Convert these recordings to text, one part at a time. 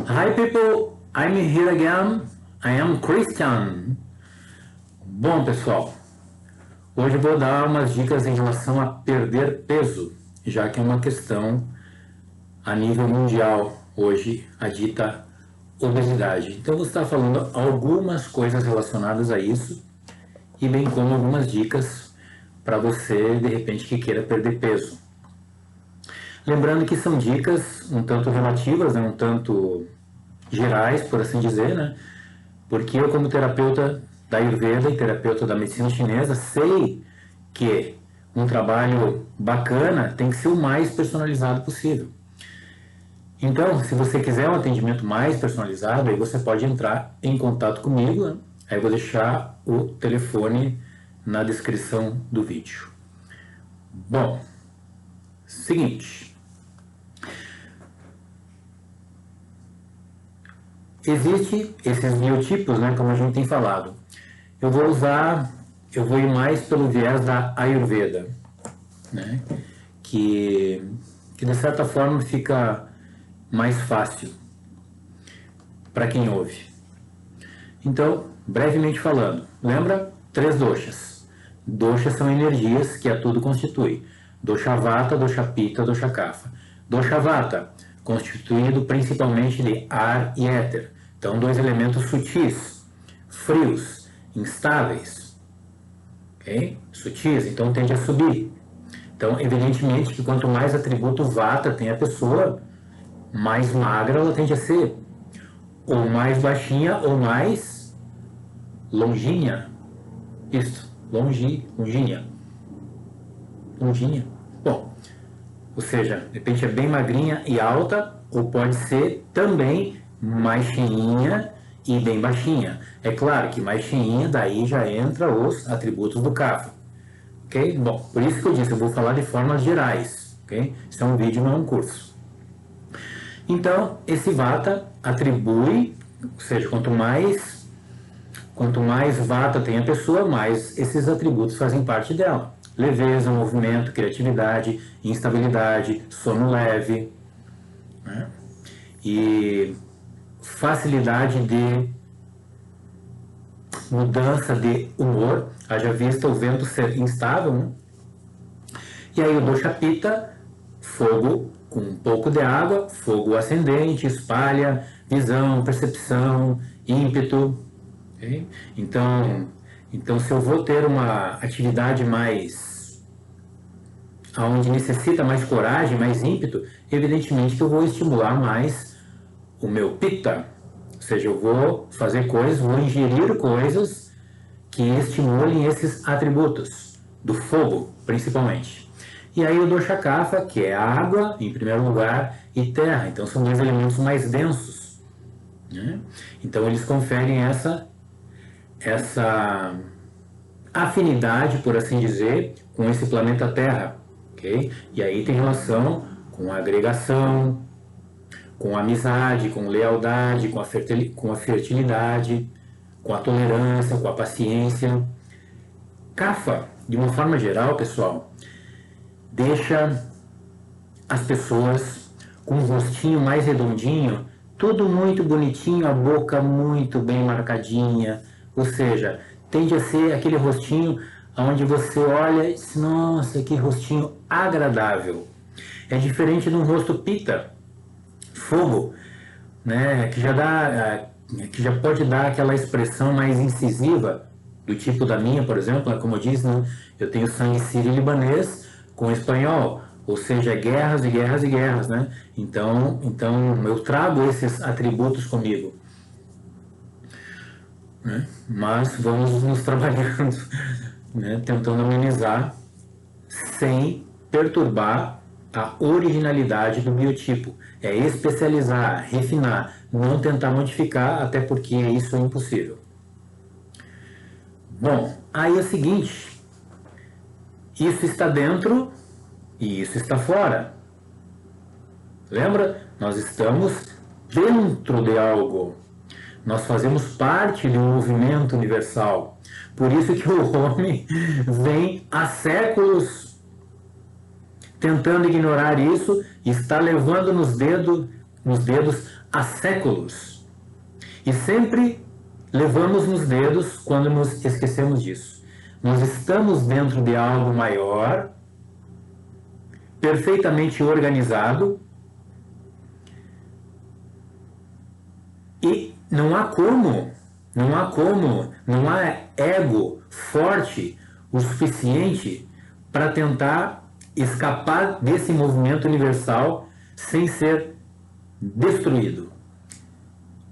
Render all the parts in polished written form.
Hi people, I'm here again. I am Christian. Bom pessoal, hoje eu vou dar umas dicas em relação a perder peso, já que é uma questão a nível mundial hoje, a dita obesidade. Então eu vou estar falando algumas coisas relacionadas a isso e bem como algumas dicas para você de repente que queira perder peso. Lembrando que são dicas um tanto relativas, um tanto gerais, por assim dizer, né? Porque eu, como terapeuta da Ayurveda e terapeuta da medicina chinesa, sei que um trabalho bacana tem que ser o mais personalizado possível. Então, se você quiser um atendimento mais personalizado, aí você pode entrar em contato comigo, né? Aí eu vou deixar o telefone na descrição do vídeo. Bom, seguinte. Existem esses biotipos, né, como a gente tem falado. Eu vou ir mais pelo viés da Ayurveda, né, que de certa forma fica mais fácil para quem ouve. Então, brevemente falando, lembra? 3 doshas. Doshas são energias que a tudo constitui. Dosha Vata, Dosha Pitta, Dosha Kapha. Dosha Vata, constituído principalmente de ar e éter. Então, 2 elementos sutis, frios, instáveis. Okay? Sutis, então tende a subir. Então, evidentemente que quanto mais atributo Vata tem a pessoa, mais magra ela tende a ser. Ou mais baixinha, ou mais longínea. Isso, longínea. Longínea. Bom, ou seja, de repente é bem magrinha e alta, ou pode ser também mais cheinha e bem baixinha. É claro que mais cheinha, daí já entra os atributos do Kapha. Ok? Bom, por isso que eu disse, eu vou falar de formas gerais. Ok? Isso é um vídeo, não é um curso. Então, esse Vata atribui, ou seja, quanto mais Vata tem a pessoa, mais esses atributos fazem parte dela. Leveza, movimento, criatividade, instabilidade, sono leve, né? E facilidade de mudança de humor, haja vista o vento ser instável, né? E aí o Dosha Pitta, fogo com um pouco de água, fogo ascendente, espalha, visão, percepção, ímpeto. Okay? Então, se eu vou ter uma atividade mais onde necessita mais coragem, mais ímpeto, evidentemente que eu vou estimular mais o meu Pitta, ou seja, eu vou fazer coisas, vou ingerir coisas que estimulem esses atributos, do fogo, principalmente. E aí o Dosha Kapha, que é água, em primeiro lugar, e terra, então são 2 elementos mais densos, né? Então eles conferem essa afinidade, por assim dizer, com esse planeta Terra, ok? E aí tem relação com a agregação, com a amizade, com lealdade, com a fertilidade, com a tolerância, com a paciência. Kapha, de uma forma geral, pessoal, deixa as pessoas com um rostinho mais redondinho, tudo muito bonitinho, a boca muito bem marcadinha, ou seja, tende a ser aquele rostinho onde você olha e diz, nossa, que rostinho agradável. É diferente de um rosto Pitta, fogo, né, que já pode dar aquela expressão mais incisiva, do tipo da minha, por exemplo, como eu disse, né, eu tenho sangue sírio-libanês com espanhol, ou seja, guerras e guerras e guerras, né? Então eu trago esses atributos comigo, né? Mas vamos nos trabalhando, né, tentando amenizar sem perturbar a originalidade do biotipo. É especializar, refinar, não tentar modificar, até porque isso é impossível. Bom, aí é o seguinte, isso está dentro e isso está fora. Lembra? Nós estamos dentro de algo. Nós fazemos parte de um movimento universal. Por isso que o homem vem há séculos tentando ignorar isso e está levando nos dedos há séculos. E sempre levamos nos dedos quando nos esquecemos disso. Nós estamos dentro de algo maior, perfeitamente organizado, e não há ego forte o suficiente para tentar escapar desse movimento universal sem ser destruído.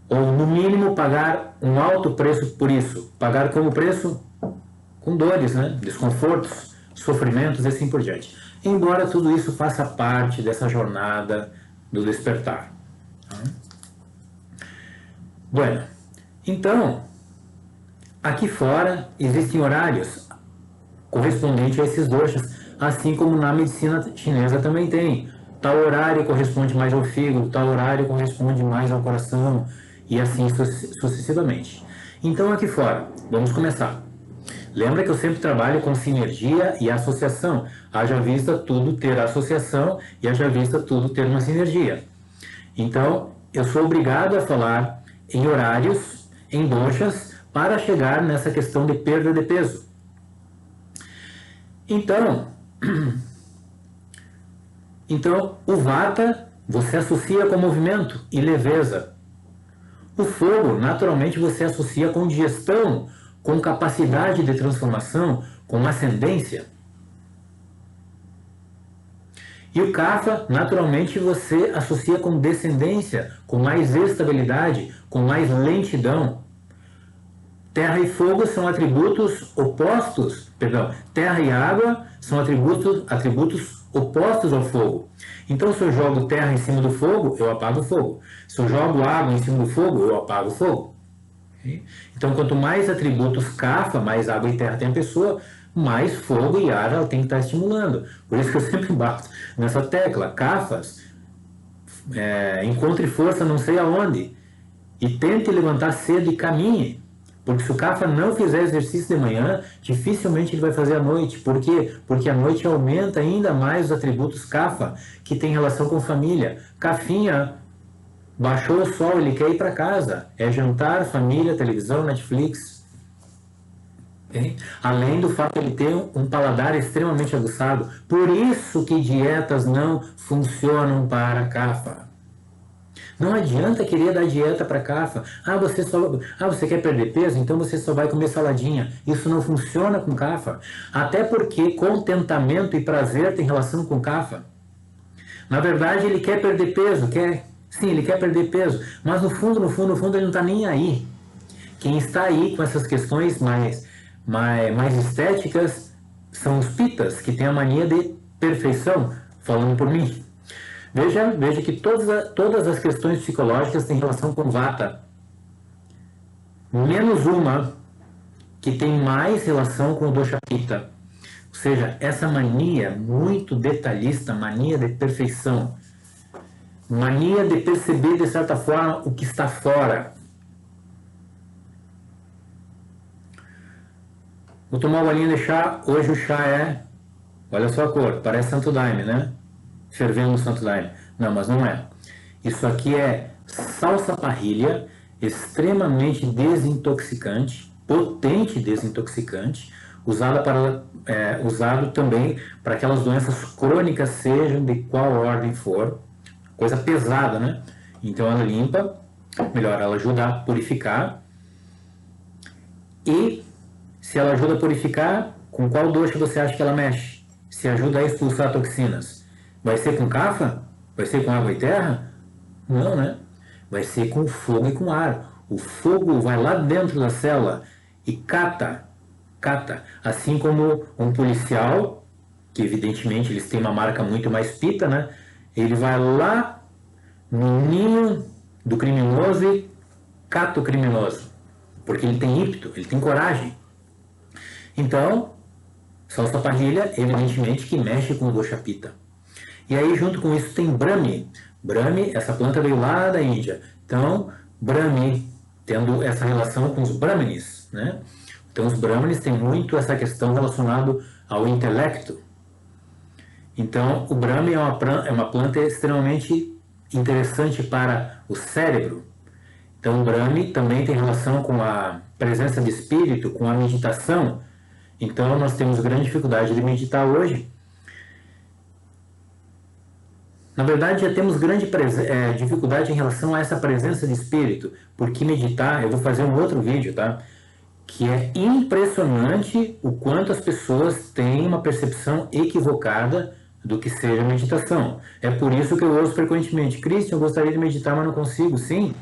Ou, no mínimo, pagar um alto preço por isso. Pagar como preço? Com dores, né? Desconfortos, sofrimentos e assim por diante. Embora tudo isso faça parte dessa jornada do despertar. Bueno, então, aqui fora existem horários correspondentes a esses doshas, assim como na medicina chinesa também tem. Tal horário corresponde mais ao fígado, tal horário corresponde mais ao coração, e assim sucessivamente. Então, aqui fora, vamos começar. Lembra que eu sempre trabalho com sinergia e associação. Haja vista tudo ter associação e haja vista tudo ter uma sinergia. Então, eu sou obrigado a falar em horários, em doshas, para chegar nessa questão de perda de peso. Então, o vata você associa com movimento e leveza. O fogo, naturalmente, você associa com digestão, com capacidade de transformação, com ascendência. E o kapha, naturalmente, você associa com descendência, com mais estabilidade, com mais lentidão. Terra e fogo são atributos opostos, terra e água são atributos opostos ao fogo. Então, se eu jogo terra em cima do fogo, eu apago o fogo. Se eu jogo água em cima do fogo, eu apago o fogo. Então, quanto mais atributos kapha, mais água e terra tem a pessoa, mais fogo e ar ela tem que estar estimulando. Por isso que eu sempre bato nessa tecla. Kaphas, encontre força não sei aonde e tente levantar cedo e caminhe. Porque se o kapha não fizer exercício de manhã, dificilmente ele vai fazer à noite. Por quê? Porque a noite aumenta ainda mais os atributos kapha, que tem relação com família. Kaphinha, baixou o sol, ele quer ir para casa. É jantar, família, televisão, Netflix. Além do fato de ele ter um paladar extremamente aguçado. Por isso que dietas não funcionam para kapha. Não adianta querer dar dieta para kapha. Você quer perder peso? Então você só vai comer saladinha. Isso não funciona com kapha. Até porque contentamento e prazer tem relação com kapha. Na verdade, ele quer perder peso. Sim, ele quer perder peso. Mas no fundo, ele não está nem aí. Quem está aí com essas questões mais estéticas são os pitas, que têm a mania de perfeição, falando por mim. Veja que todas as questões psicológicas têm relação com vata. Menos uma que tem mais relação com o dosha pitta. Ou seja, essa mania muito detalhista, mania de perfeição, mania de perceber de certa forma o que está fora. Vou tomar uma bolinha de chá. Hoje o chá olha só a cor, parece Santo Daime, né? Fervendo no Santo Daime. Não, mas não é. Isso aqui é salsa parrilha, extremamente desintoxicante, potente desintoxicante, usado também para aquelas doenças crônicas, sejam de qual ordem for. Coisa pesada, né? Então ela limpa, ela ajuda a purificar. E se ela ajuda a purificar, com qual dosha você acha que ela mexe? Se ajuda a expulsar toxinas? Vai ser com kapha? Vai ser com água e terra? Não, né? Vai ser com fogo e com ar. O fogo vai lá dentro da célula e cata. Assim como um policial, que evidentemente eles têm uma marca muito mais pita, né? Ele vai lá no ninho do criminoso e cata o criminoso. Porque ele tem ímpeto, ele tem coragem. Então, salsa parrilha, evidentemente, que mexe com o dosha pitta. E aí, junto com isso, tem Brahmi. Brahmi, essa planta veio lá da Índia. Então, Brahmi, tendo essa relação com os Brahmanes, né? Então, os Brahmanes têm muito essa questão relacionada ao intelecto. Então, o Brahmi é uma planta extremamente interessante para o cérebro. Então, o Brahmi também tem relação com a presença de espírito, com a meditação. Então, nós temos grande dificuldade de meditar hoje. Na verdade, já temos grande dificuldade em relação a essa presença de espírito, porque meditar, eu vou fazer um outro vídeo, tá? Que é impressionante o quanto as pessoas têm uma percepção equivocada do que seja meditação. É por isso que eu ouço frequentemente: Christian, eu gostaria de meditar, mas não consigo. Sim,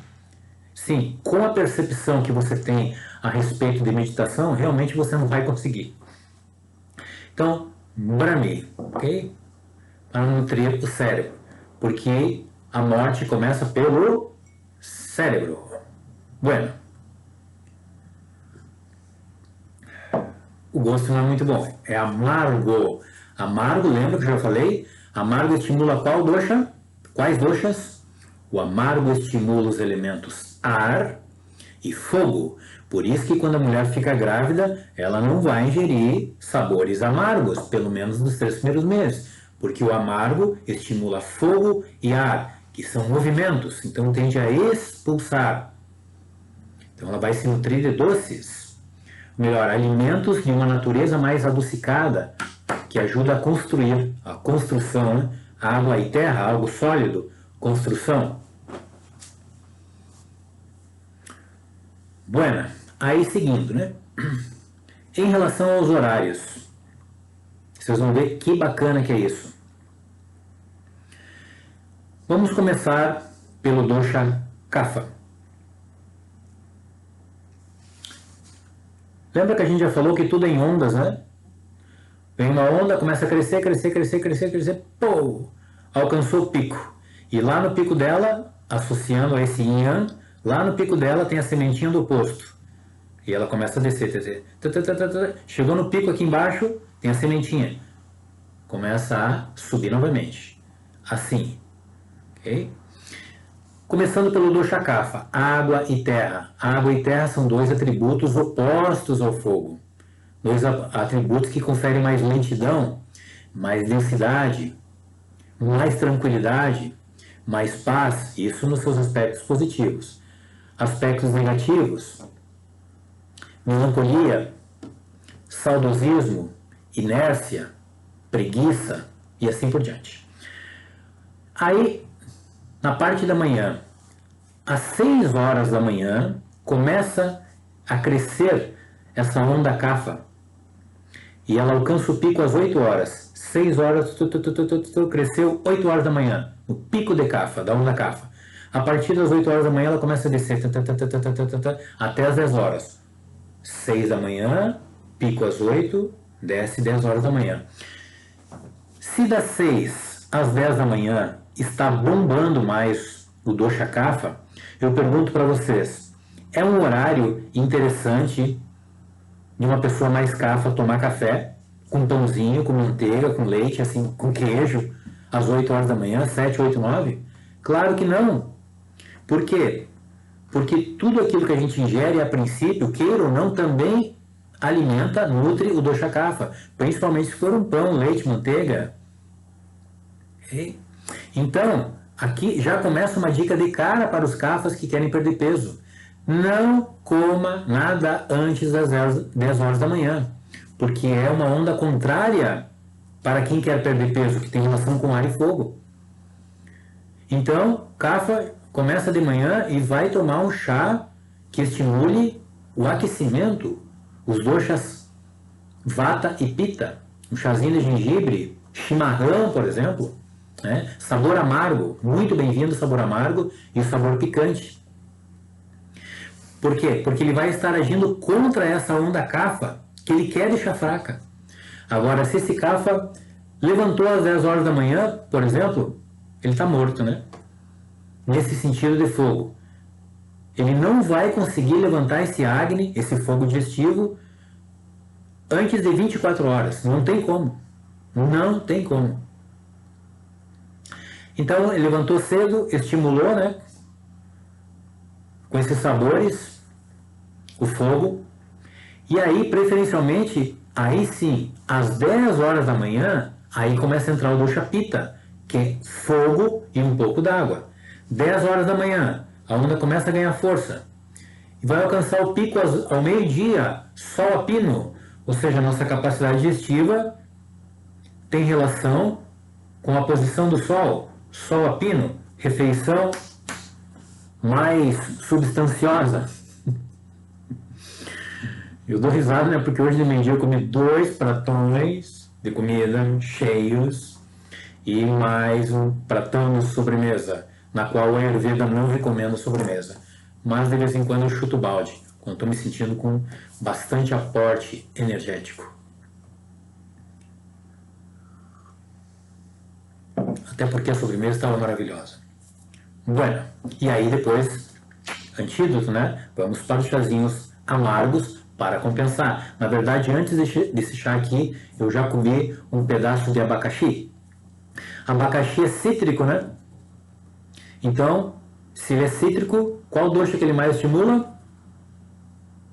sim, com a percepção que você tem a respeito de meditação, realmente você não vai conseguir. Então, Brahmi, ok? Para nutrir o cérebro, porque a morte começa pelo cérebro. Bueno, o gosto não é muito bom, é amargo. Amargo, lembra que eu já falei? Amargo estimula qual dosha? Quais doshas? O amargo estimula os elementos ar e fogo. Por isso que quando a mulher fica grávida, ela não vai ingerir sabores amargos, pelo menos nos 3 primeiros meses, porque o amargo estimula fogo e ar, que são movimentos, então tende a expulsar. Então ela vai se nutrir de doces, melhor, alimentos de uma natureza mais adocicada, que ajuda a construir, a construção, né? Água e terra, algo sólido, construção. Buena, aí seguindo, né? Em relação aos horários, vocês vão ver que bacana que é isso. Vamos começar pelo dosha Kapha. Lembra que a gente já falou que tudo é em ondas, né? Vem uma onda, começa a crescer, crescer, crescer, crescer, crescer, pô! Alcançou o pico. E lá no pico dela, associando a esse yin yang, lá no pico dela tem a sementinha do oposto. E ela começa a descer, descer. Chegou no pico aqui embaixo, tem a sementinha. Começa a subir novamente. Assim. Ok? Começando pelo dosha Kapha, água e terra. Água e terra são 2 atributos opostos ao fogo. 2 atributos que conferem mais lentidão, mais densidade, mais tranquilidade, mais paz, isso nos seus aspectos positivos. Aspectos negativos: melancolia, saudosismo, inércia, preguiça e assim por diante. Aí, na parte da manhã, às 6 horas da manhã, começa a crescer essa onda Kapha. E ela alcança o pico às 8 horas. 6 horas, cresceu 8 horas da manhã. O pico de Kapha, da onda Kapha. A partir das 8 horas da manhã, ela começa a descer até as 10 horas. 6 da manhã, pico às 8, desce 10 horas da manhã. Se das 6 às 10 da manhã está bombando mais o dosha Kapha, eu pergunto para vocês, é um horário interessante de uma pessoa mais Kapha tomar café com pãozinho, com manteiga, com leite, assim, com queijo, às 8 horas da manhã, 7, 8, 9? Claro que não. Por quê? Porque tudo aquilo que a gente ingere, a princípio, queira ou não, também alimenta, nutre o dosha Kapha, principalmente se for um pão, leite, manteiga. Okay? Então, aqui já começa uma dica de cara para os Kaphas que querem perder peso. Não coma nada antes das 10 horas da manhã, porque é uma onda contrária para quem quer perder peso, que tem relação com ar e fogo. Então, Kapha começa de manhã e vai tomar um chá que estimule o aquecimento, os doshas Vata e Pitta, um chazinho de gengibre, chimarrão, por exemplo, né? Sabor amargo, muito bem-vindo o sabor amargo e o sabor picante. Por quê? Porque ele vai estar agindo contra essa onda Kapha que ele quer deixar fraca. Agora, se esse Kapha levantou às 10 horas da manhã, por exemplo, ele está morto, né? Nesse sentido de fogo. Ele não vai conseguir levantar esse Agni, esse fogo digestivo, antes de 24 horas. Não tem como. Não tem como. Então, ele levantou cedo, estimulou, né? Com esses sabores, o fogo. E aí, preferencialmente, aí sim, às 10 horas da manhã, aí começa a entrar o dosha Pitta, que é fogo e um pouco d'água. 10 horas da manhã, a onda começa a ganhar força e vai alcançar o pico ao meio-dia, sol a pino, ou seja, a nossa capacidade digestiva tem relação com a posição do sol, sol a pino, refeição mais substanciosa. Eu dou risada, né? Porque hoje de meio-dia eu comi 2 pratões de comida cheios e mais um pratão de sobremesa, na qual a Ayurveda não recomenda sobremesa. Mas de vez em quando eu chuto o balde, quando estou me sentindo com bastante aporte energético. Até porque a sobremesa estava maravilhosa. Bueno, e aí depois, antídoto, né? Vamos para os chazinhos amargos para compensar. Na verdade, antes desse chá aqui, eu já comi um pedaço de abacaxi. Abacaxi é cítrico, né? Então, se ele é cítrico, qual doce que ele mais estimula?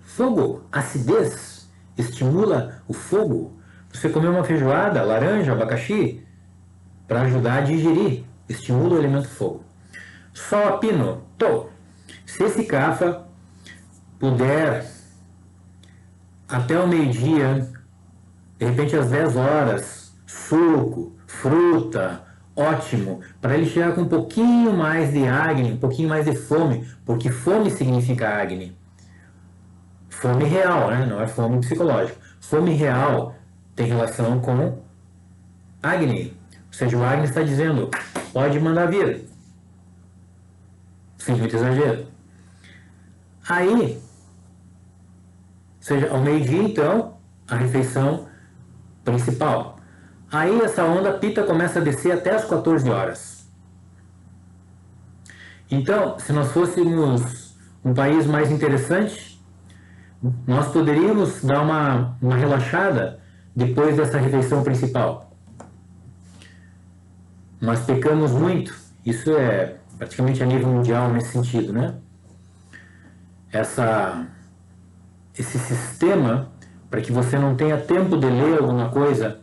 Fogo. Acidez estimula o fogo. Você comeu uma feijoada, laranja, abacaxi, para ajudar a digerir, estimula o elemento fogo. Sol a pino, tô. Se esse Kapha puder até o meio-dia, de repente às 10 horas, suco, fruta, ótimo, para ele chegar com um pouquinho mais de Agni, um pouquinho mais de fome, porque fome significa Agni. Fome real, né? Não é fome psicológica. Fome real tem relação com Agni. Ou seja, o Agni está dizendo, pode mandar vir. Sem muito exagero. Aí, ou seja, ao meio-dia, então, a refeição principal. Aí essa onda pita começa a descer até as 14 horas. Então, se nós fôssemos um país mais interessante, nós poderíamos dar uma relaxada depois dessa refeição principal. Mas pecamos muito, isso é praticamente a nível mundial nesse sentido, né? Esse sistema, para que você não tenha tempo de ler alguma coisa,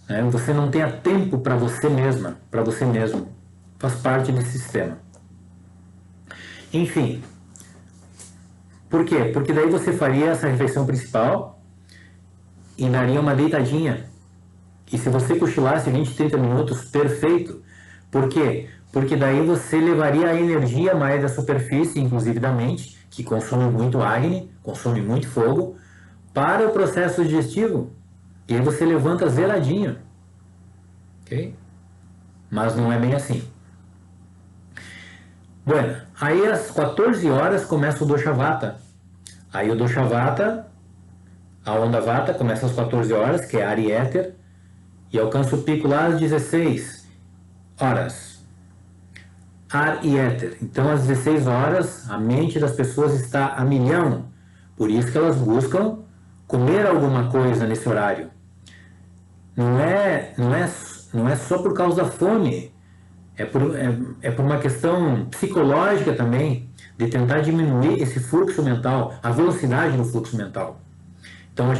né? Você não tenha tempo para você mesma, para você mesmo, faz parte desse sistema. Enfim, por quê? Porque daí você faria essa refeição principal e daria uma deitadinha. E se você cochilasse 20, 30 minutos, perfeito. Por quê? Porque daí você levaria a energia mais da superfície, inclusive da mente, que consome muito Agni, consome muito fogo, para o processo digestivo. E aí você levanta zeradinho. Ok? Mas não é bem assim. Bueno, aí às 14 horas começa o Dosha Vata. Aí o Dosha Vata, a onda Vata, começa às 14 horas, que é ar e éter, e alcança o pico lá às 16 horas. Ar e éter. Então, às 16 horas, a mente das pessoas está a milhão. Por isso que elas buscam comer alguma coisa nesse horário. Não é só por causa da fome. É por uma questão psicológica também, de tentar diminuir esse fluxo mental, a velocidade do fluxo mental. Então,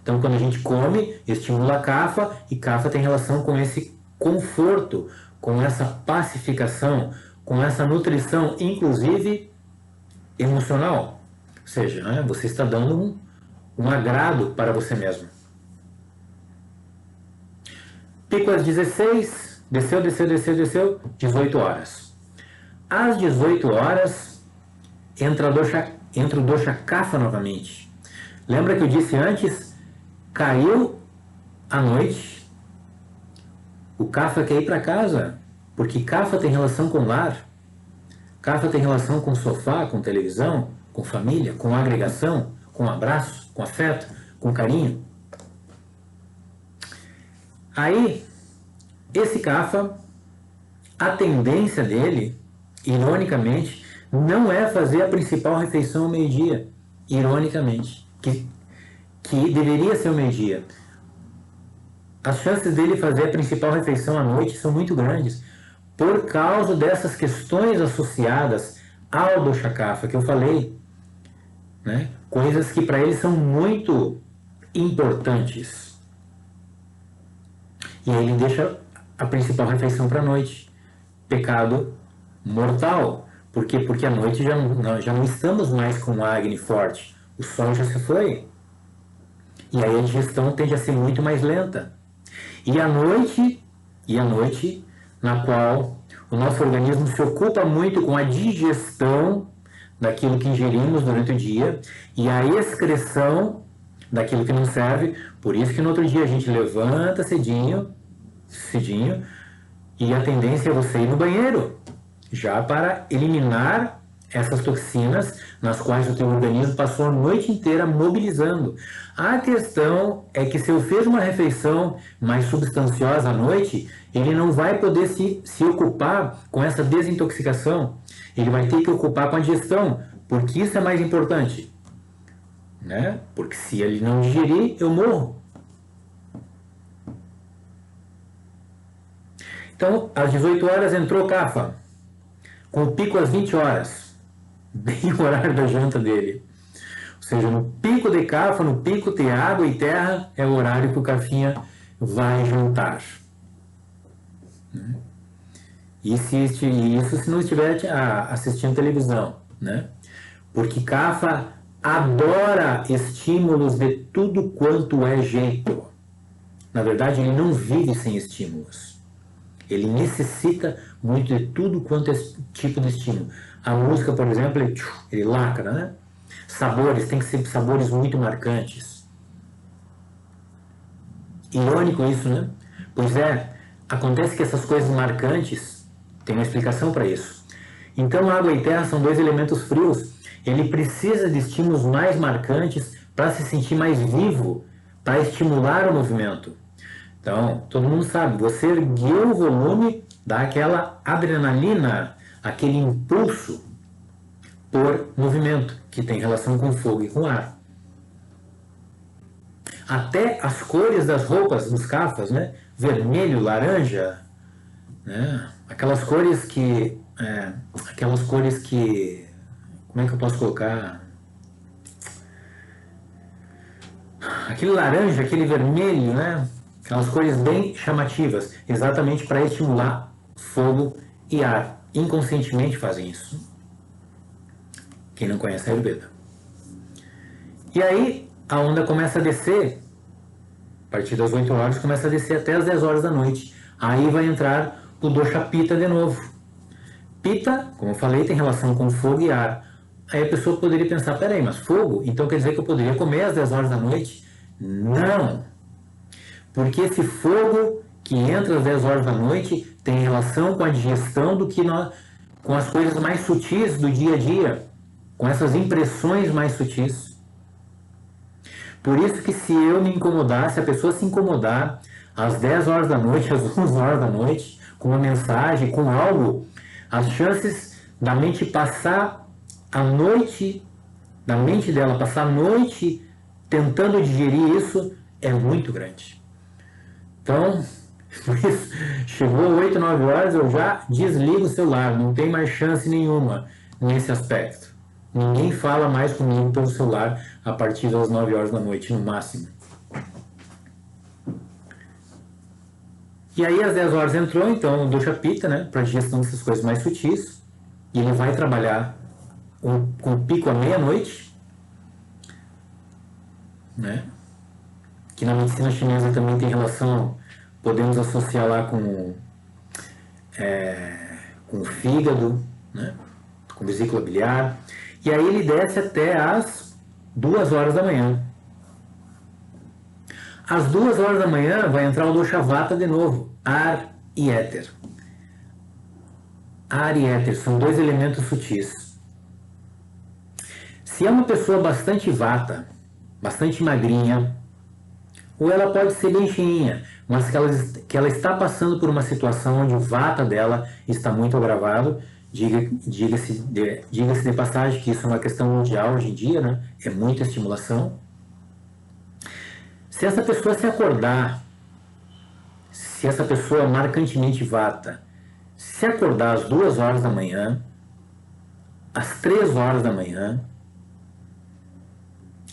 então quando a gente come, estimula a Kapha, e Kapha tem relação com esse conforto, com essa pacificação, com essa nutrição, inclusive emocional. Ou seja, você está dando um agrado para você mesmo. Pico às 16, desceu, 18 horas. Às 18 horas, entra o Dosha Kapha novamente. Lembra que eu disse antes? Caiu a noite, o Kapha quer ir para casa, porque Kapha tem relação com lar, Kapha tem relação com sofá, com televisão, com família, com agregação, com abraço, com afeto, com carinho. Aí, esse Kapha, a tendência dele, ironicamente, não é fazer a principal refeição ao meio-dia, ironicamente, que deveria ser o meio-dia. As chances dele fazer a principal refeição à noite são muito grandes, por causa dessas questões associadas ao Dosha Kapha que eu falei, né? Coisas que para ele são muito importantes. E aí ele deixa a principal refeição para a noite. Pecado mortal. Por quê? Porque à noite já não estamos mais com o Agni forte. O sol já se foi. E aí a digestão tende a ser muito mais lenta. E à noite, na qual o nosso organismo se ocupa muito com a digestão daquilo que ingerimos durante o dia e a excreção daquilo que não serve. Por isso que no outro dia a gente levanta cedinho, e a tendência é você ir no banheiro, já para eliminar essas toxinas nas quais o teu organismo passou a noite inteira mobilizando. A questão é que se eu fiz uma refeição mais substanciosa à noite, ele não vai poder se ocupar com essa desintoxicação. Ele vai ter que ocupar com a digestão, porque isso é mais importante. Né? Porque se ele não digerir, eu morro. Então, às 18 horas entrou Kapha, com o pico às 20 horas, bem o horário da janta dele. Ou seja, no pico de Kapha, no pico de água e terra, é o horário que o Kaphinha vai jantar. Isso se não estiver assistindo televisão, né? Porque Kapha adora estímulos de tudo quanto é jeito. Na verdade, ele não vive sem estímulos. Ele necessita muito de tudo quanto é tipo de estímulo. A música, por exemplo, ele lacra, né? Sabores, tem que ser sabores muito marcantes. Irônico isso, né? Pois é, acontece que essas coisas marcantes, tem uma explicação para isso. Então, água e terra são dois elementos frios. Ele precisa de estímulos mais marcantes para se sentir mais vivo, para estimular o movimento. Então, todo mundo sabe, você ergueu o volume, dá aquela adrenalina, aquele impulso por movimento, que tem relação com fogo e com ar. Até as cores das roupas dos Kaphas, né? Vermelho, laranja, né? Aquelas cores que... Como é que eu posso colocar? Aquele laranja, aquele vermelho, né? Aquelas cores bem chamativas, exatamente para estimular fogo e ar. Inconscientemente fazem isso. Quem não conhece a Ayurveda. E aí a onda começa a descer, a partir das 8 horas, começa a descer até as 10 horas da noite. Aí vai entrar o dosha Pitta de novo. Pitta, como eu falei, tem relação com fogo e ar. Aí a pessoa poderia pensar, peraí, mas fogo? Então quer dizer que eu poderia comer às 10 horas da noite? Não! Porque esse fogo que entra às 10 horas da noite tem relação com a digestão com as coisas mais sutis do dia a dia, com essas impressões mais sutis. Por isso que se eu me incomodar, se a pessoa se incomodar às 10 horas da noite, às 11 horas da noite, com uma mensagem, com algo, as chances da mente passar a noite, da mente dela passar a noite tentando digerir isso, é muito grande. Então, por isso, chegou 8, 9 horas, eu já desligo o celular, não tem mais chance nenhuma nesse aspecto. Ninguém fala mais comigo pelo celular a partir das 9 horas da noite, no máximo. E aí, às 10 horas entrou, então, o dosha Pitta, né, para a digestão dessas coisas mais sutis, e ele vai trabalhar com o pico à meia-noite, né, que na medicina chinesa também tem relação, podemos associar lá com o fígado, né, com vesícula biliar, e aí ele desce até às 2 horas da manhã. Às 2 horas da manhã vai entrar o dosha Vata de novo, ar e éter. Ar e éter são dois elementos sutis. Se é uma pessoa bastante vata, bastante magrinha, ou ela pode ser bem cheinha, mas que ela está passando por uma situação onde o vata dela está muito agravado, diga-se de passagem que isso é uma questão mundial hoje em dia, né? É muita estimulação. Se essa pessoa se acordar, se essa pessoa marcantemente vata, se acordar às 2 horas da manhã, às 3 horas da manhã,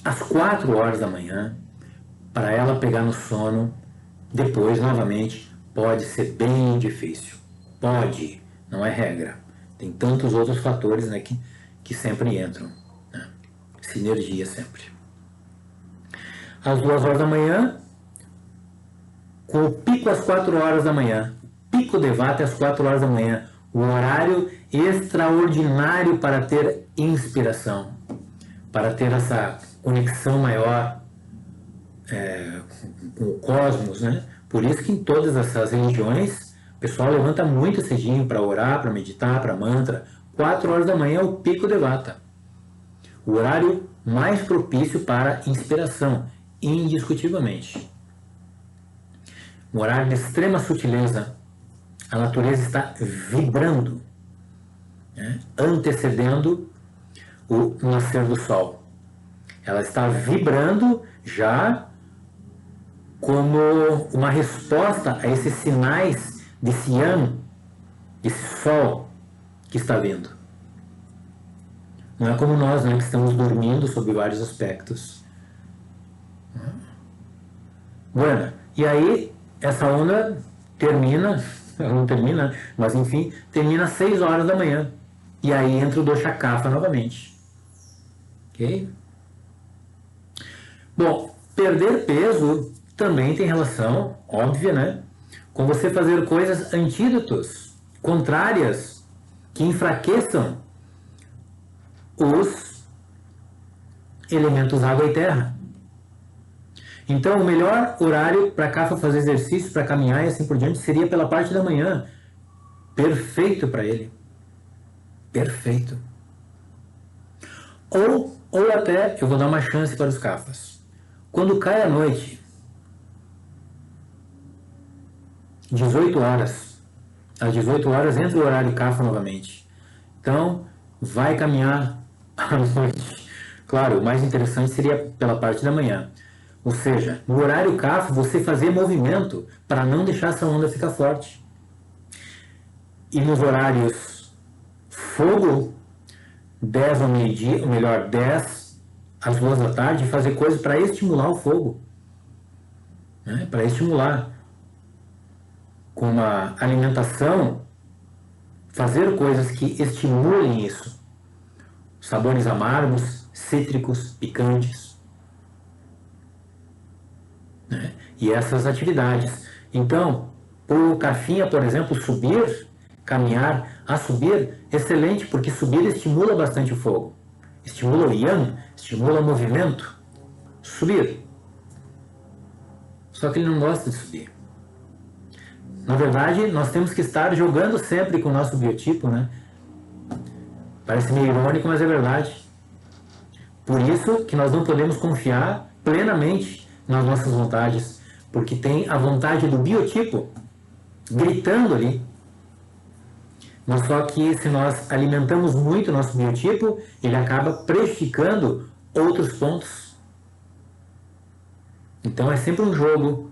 às 4 horas da manhã, para ela pegar no sono, depois, novamente, pode ser bem difícil. Pode, não é regra. Tem tantos outros fatores, né, que sempre entram, né? Sinergia sempre. Às 2 horas da manhã, com o pico às 4 horas da manhã, pico de Vata às 4 horas da manhã, o horário extraordinário para ter inspiração, para ter essa conexão maior com o cosmos, né? Por isso que em todas essas religiões o pessoal levanta muito cedinho para orar, para meditar, para mantra. 4 horas da manhã é o pico de Vata, o horário mais propício para inspiração, indiscutivelmente. Um horário de extrema sutileza. A natureza está vibrando, né, antecedendo o nascer do sol. Ela está vibrando já como uma resposta a esses sinais desse yang, desse sol que está vindo. Não é como nós, né, que estamos dormindo sob vários aspectos. Bueno, e aí essa onda termina, não termina, mas enfim, termina às 6 horas da manhã. E aí entra o dosha kapha novamente. Ok? Bom, perder peso também tem relação, óbvia, né, com você fazer coisas antídotos, contrárias, que enfraqueçam os elementos água e terra. Então, o melhor horário para Kapha fazer exercício, para caminhar e assim por diante, seria pela parte da manhã. Perfeito para ele. Perfeito. Ou até, eu vou dar uma chance para os Kaphas. Quando cai a noite, 18 horas, às 18 horas entra o horário Kapha novamente. Então, vai caminhar à noite. Claro, o mais interessante seria pela parte da manhã. Ou seja, no horário Kapha, você fazer movimento para não deixar essa onda ficar forte. E nos horários fogo, 10 ao meio-dia, ou melhor, 10 às 2 da tarde, fazer coisas para estimular o fogo. Né? Para estimular. Com uma alimentação, fazer coisas que estimulem isso. Sabores amargos, cítricos, picantes. Né? E essas atividades. Então, o Kaphinha, por exemplo, subir, caminhar, a subir, excelente, porque subir estimula bastante o fogo. Estimula o yang, estimula o movimento. Subir. Só que ele não gosta de subir. Na verdade, nós temos que estar jogando sempre com o nosso biotipo, né? Parece meio irônico, mas é verdade. Por isso que nós não podemos confiar plenamente nas nossas vontades, porque tem a vontade do biotipo gritando ali. Mas só que se nós alimentamos muito o nosso biotipo, ele acaba prejudicando outros pontos. Então é sempre um jogo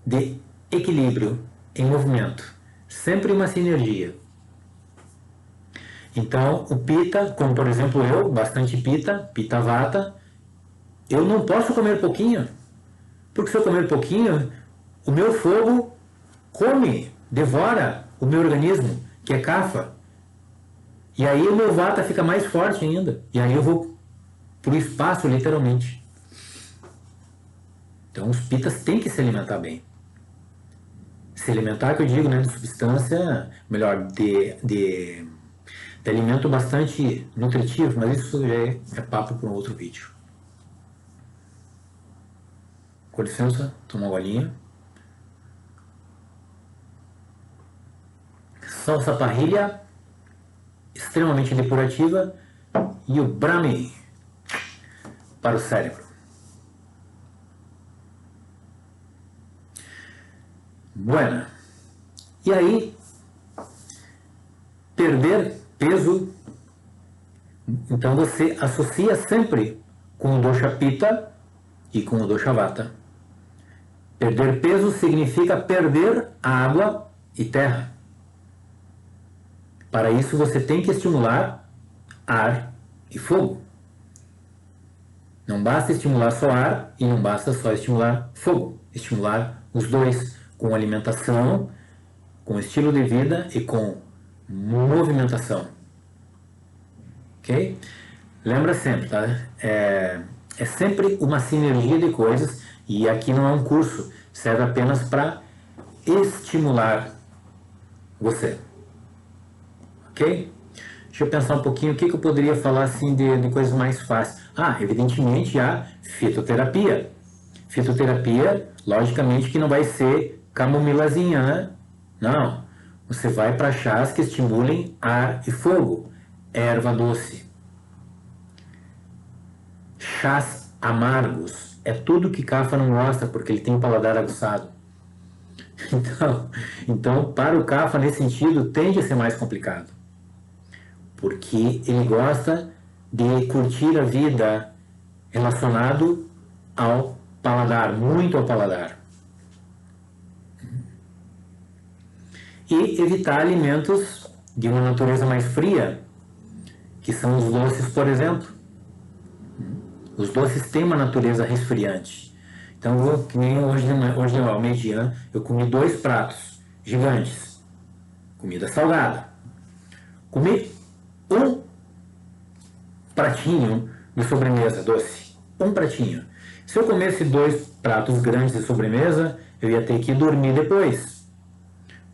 de equilíbrio em movimento, sempre uma sinergia. Então o Pitta, como por exemplo eu, bastante Pitta, Pitta Vata, eu não posso comer pouquinho, porque se eu comer pouquinho, o meu fogo come, devora o meu organismo, que é Kapha. E aí o meu Vata fica mais forte ainda. E aí eu vou pro espaço, literalmente. Então os Pittas têm que se alimentar bem. Se alimentar, que eu digo, né, de substância, melhor, de alimento bastante nutritivo, mas isso já é papo para um outro vídeo. Com licença, toma uma golinha. Salsa parrilha, extremamente depurativa, e o Brahmi para o cérebro. Bueno. E aí, perder peso, então você associa sempre com o dosha Pitta e com o dosha Vata. Perder peso significa perder água e terra. Para isso você tem que estimular ar e fogo. Não basta estimular só ar e não basta só estimular fogo. Estimular os dois com alimentação, com estilo de vida e com movimentação. Ok? Lembra sempre, tá? É sempre uma sinergia de coisas, e aqui não é um curso, serve apenas para estimular você. Ok? Deixa eu pensar um pouquinho o que eu poderia falar assim de coisas mais fáceis. Evidentemente a fitoterapia. Fitoterapia, logicamente que não vai ser camomilazinha, né? Não. Você vai para chás que estimulem ar e fogo. Erva doce. Chás amargos. É tudo que Kapha não gosta, porque ele tem um paladar aguçado. Então, para o Kapha, nesse sentido, tende a ser mais complicado. Porque ele gosta de curtir a vida relacionado ao paladar, muito ao paladar. E evitar alimentos de uma natureza mais fria, que são os doces, por exemplo. Os doces têm uma natureza resfriante. Então, que nem hoje ao meio-dia, eu comi 2 pratos gigantes. Comida salgada. Comi um pratinho de sobremesa doce. Um pratinho. Se eu comesse 2 pratos grandes de sobremesa, eu ia ter que dormir depois.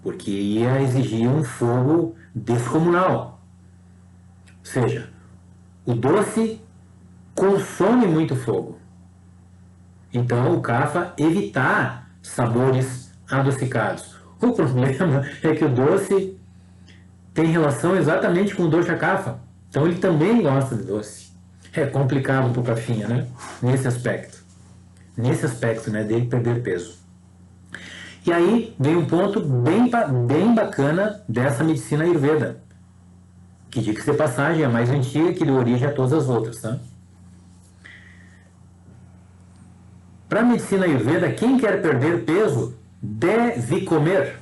Porque ia exigir um fogo descomunal. Ou seja, o doce consome muito fogo. Então, o Kapha evitar sabores adocicados. O problema é que o doce tem relação exatamente com o dosha Kapha. Então, ele também gosta de doce. É complicado para o Kaphinha, né? Nesse aspecto. Nesse aspecto, né? Dele perder peso. E aí, vem um ponto bem bacana dessa medicina Ayurveda. Que, diga-se de passagem, é a mais antiga que deu origem a todas as outras, tá? Para a medicina Ayurveda, quem quer perder peso deve comer.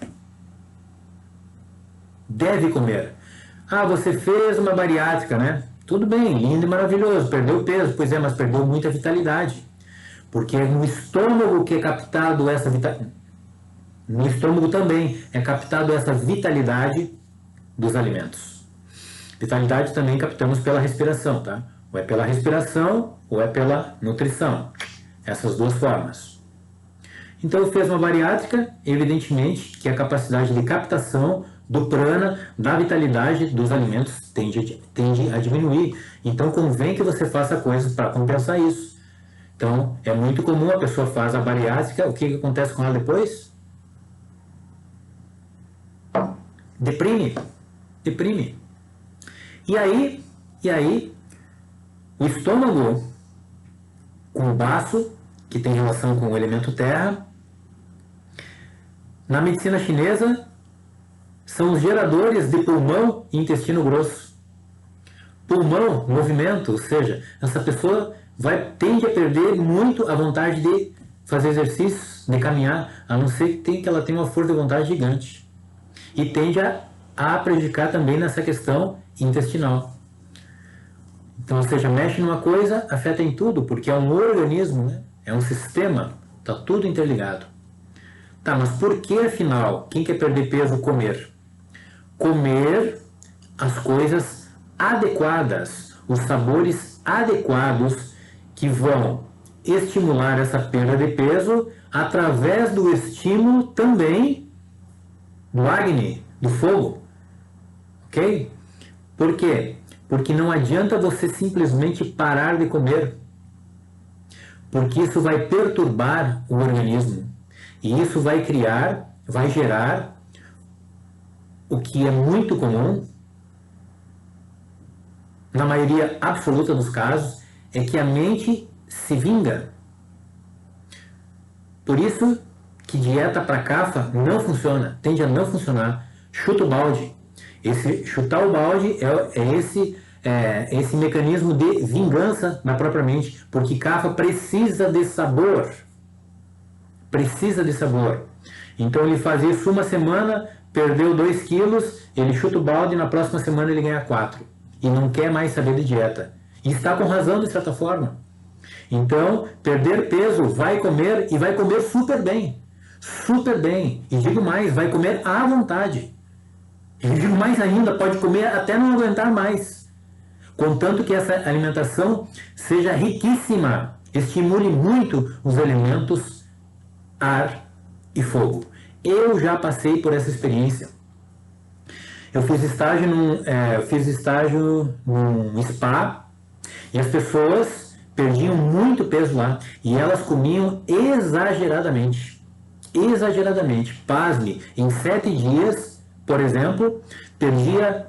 Deve comer. Você fez uma bariátrica, né? Tudo bem, lindo e maravilhoso, perdeu peso. Pois é, mas perdeu muita vitalidade. Porque é no estômago que é captado essa vitalidade. No estômago também é captado essa vitalidade dos alimentos. Vitalidade também captamos pela respiração, tá? Ou é pela respiração ou é pela nutrição. Essas 2 formas. Então, fez uma bariátrica, evidentemente que a capacidade de captação do prana, da vitalidade dos alimentos tende a diminuir. Então, convém que você faça coisas para compensar isso. Então, é muito comum a pessoa faz a bariátrica, o que acontece com ela depois? Deprime. E aí, o estômago com o baço, que tem relação com o elemento terra. Na medicina chinesa, são os geradores de pulmão e intestino grosso. Pulmão, movimento, ou seja, essa pessoa tende a perder muito a vontade de fazer exercícios, de caminhar, a não ser que ela tenha uma força de vontade gigante. E tende a prejudicar também nessa questão intestinal. Então, ou seja, mexe numa coisa, afeta em tudo, porque é um organismo, né? É um sistema, está tudo interligado. Tá, mas por que afinal, quem quer perder peso, comer? Comer as coisas adequadas, os sabores adequados que vão estimular essa perda de peso através do estímulo também do Agni, do fogo. Ok? Por quê? Porque não adianta você simplesmente parar de comer. Porque isso vai perturbar o organismo. E isso vai gerar o que é muito comum, na maioria absoluta dos casos, é que a mente se vinga. Por isso que dieta para Kapha não funciona, tende a não funcionar. Chuta o balde. Chutar o balde é esse mecanismo de vingança na própria mente, porque Kapha precisa de sabor. Precisa de sabor. Então ele faz isso uma semana, perdeu 2 quilos, ele chuta o balde e na próxima semana ele ganha 4. E não quer mais saber de dieta. E está com razão, de certa forma. Então, perder peso, vai comer e vai comer super bem. Super bem. E digo mais, vai comer à vontade. E digo mais ainda, pode comer até não aguentar mais. Contanto que essa alimentação seja riquíssima, estimule muito os elementos ar e fogo. Eu já passei por essa experiência. Eu fiz estágio num spa e as pessoas perdiam muito peso lá e elas comiam exageradamente. Exageradamente. Pasme, em 7 dias, por exemplo, perdia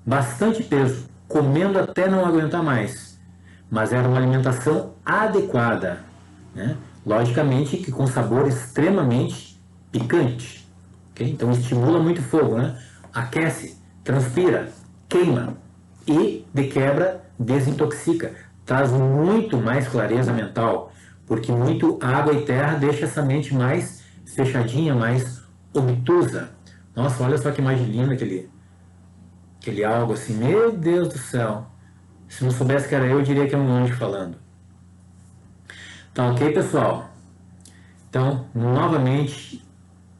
bastante peso, comendo até não aguentar mais. Mas era uma alimentação adequada, né? Logicamente que com sabor extremamente picante. Okay? Então estimula muito fogo, né? Aquece, transpira, queima e, de quebra, desintoxica. Traz muito mais clareza mental, porque muito água e terra deixa essa mente mais fechadinha, mais obtusa. Nossa, olha só que imagem linda aquele algo assim. Meu Deus do céu. Se não soubesse que era eu diria que é um anjo falando. Tá ok, pessoal? Então, novamente,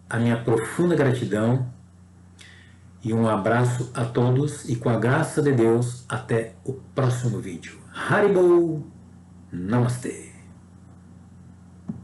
a minha profunda gratidão e um abraço a todos e com a graça de Deus, até o próximo vídeo. Haribo! Namastê!